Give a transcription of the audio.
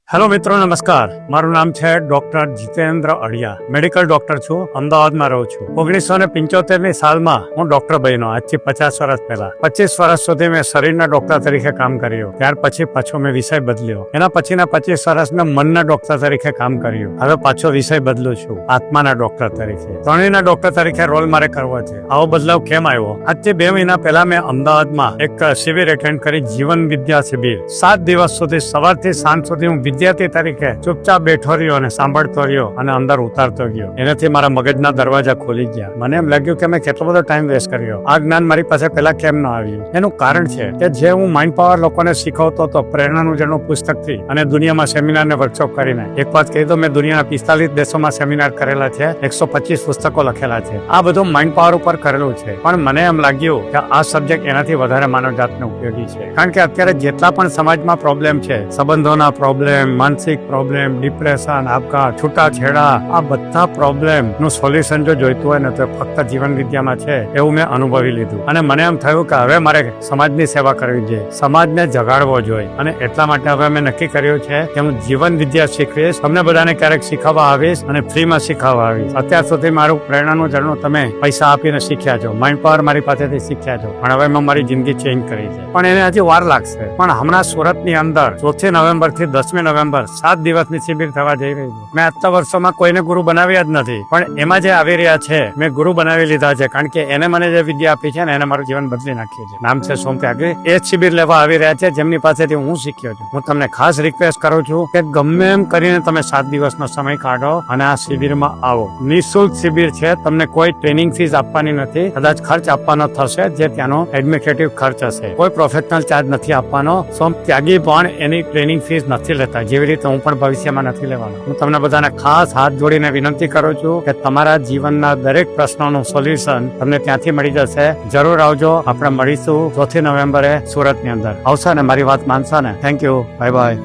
Hello મિત્રો, નમસ્કાર. મારું નામ છે ડોક્ટર જીતેન્દ્ર અડિયા. મેડિકલ ડોક્ટર છું. અમદાવાદમાં રહું છું. 1975ની સાલમાં હું ડોક્ટર બન્યો. આજથી 50 વર્ષ પહેલા. 25 વર્ષ સુધી મેં શરીરના ડોક્ટર તરીકે કામ કર્યું. ત્યાર પછી પાછો મેં વિષય બદલ્યો. એના પછીના 25 વર્ષ મેં મનના ડોક્ટર તરીકે કામ કર્યું. હવે પાછો વિષય બદલું છું, આત્માના ડોક્ટર તરીકે. ત્રણેયના ડોક્ટર તરીકે રોલ મારે કરવો છે. આવો બદલાવ કેમ આવ્યો? આજથી 2 મહિના પહેલા મેં અમદાવાદમાં એક શિબિર એટેન્ડ કરી, જીવન વિદ્યા શિબિર. 7 દિવસ સુધી સવારથી સાંજ સુધી હું વિદ્યાર્થી તરીકે ચૂપચાપ બેઠો રહ્યો અને સાંભળતો રહ્યો અને અંદર ઉતારતો ગયો. એનાથી મારા મગજના દરવાજા ખોલી ગયા. મને એમ લાગ્યું કે મેં કેટલો બધો ટાઈમ વેસ્ટ કર્યો. આ જ્ઞાન મારી પાસે પહેલા કેમ ન આવ્યું? એનું કારણ છે કે જે હું માઇન્ડ પાવર લોકોને શીખવતો હતો, પ્રેરણાનું જેનું પુસ્તકથી અને દુનિયામાં સેમિનાર ને વર્કશોપ કરીને. એક વાત કહી દો, મેં દુનિયાના 45 દેશોમાં સેમિનાર કરેલા છે, 125 પુસ્તકો લખેલા છે. આ બધું માઇન્ડ પાવર ઉપર કરેલું છે. પણ મને એમ લાગ્યું કે આ સબ્જેક્ટ એનાથી વધારે માનવજાતને ઉપયોગી છે. કારણ કે અત્યારે જેટલા પણ સમાજમાં પ્રોબ્લેમ છે, સંબંધોના પ્રોબ્લેમ, માનસિક પ્રોબ્લેમ, ડિપ્રેશન, આપઘાત, છૂટાછેડા, આ બધા પ્રોબ્લેમ નું સોલ્યુશન જો જોઈતું હોય ને તો ફક્ત જીવન વિદ્યામાં છે, એવું મેં અનુભવી લીધું. અને મને એમ થયું કે હવે મારે સમાજની સેવા કરવી જોઈએ, સમાજને જગાડવો જોઈએ. અને એટલા માટે હવે મેં નક્કી કર્યું છે કે હું જીવન વિદ્યા શીખવીશ. તમને બધાને ક્યારેક શીખવવા આવીશ અને ફ્રીમાં શીખવવા આવીશ. અત્યાર સુધી મારું પ્રેરણાનું ઝરણું તમે પૈસા આપીને શીખ્યા છો, માઇન્ડ પાવર મારી પાસેથી શીખ્યા છો, પણ હવે મેં મારી જિંદગી ચેન્જ કરી છે. પણ એને હજી વાર લાગશે. પણ હમણાં સુરતની અંદર 4 નવેમ્બર થી 10 નવેમ્બર 7 દિવસની શિબિર થવા જઈ રહી છે. મેં આટલા વર્ષોમાં કોઈને ગુરુ બનાવ્યા જ નથી, પણ એમાં જે આવી રહ્યા છે મેં ગુરુ બનાવી લીધા છે. કારણ કે એને મને જે વિદ્યા આપી છે ને, એને મારું જીવન બદલી નાખ્યું છે. નામ છે સોમ ત્યાગી. એ જ શિબિર લેવા આવી રહ્યા છે, જેમની પાસેથી હું શીખ્યો છું. હું તમને ખાસ રિક્વેસ્ટ કરું છું કે ગમે એમ કરીને તમે 7 દિવસનો સમય કાઢો અને આ શિબિરમાં આવો. નિઃશુલ્ક શિબિર છે, તમને કોઈ ટ્રેનિંગ ફીસ આપવાની નથી. કદાચ ખર્ચ આપવાનો થશે, જે ત્યાંનો એડમિનિસ્ટ્રેટિવ ખર્ચ હશે. કોઈ પ્રોફેશનલ ચાર્જ નથી આપવાનો. સોમ ત્યાગી પણ એની ટ્રેનિંગ ફીસ નથી લેતા, જેવી રીતે હું પણ ભવિષ્યમાં નથી લેવાનો. હું તમને બધાને ખાસ હાથ જોડીને વિનંતી કરું છું કે તમારા જીવનના દરેક પ્રશ્નોનું સોલ્યુશન તમને ત્યાંથી મળી જશે. જરૂર આવજો. આપણે મળીશું 4 નવેમ્બરે સુરતની અંદર. આવશો ને? મારી વાત માનશો ને? Thank you. Bye bye.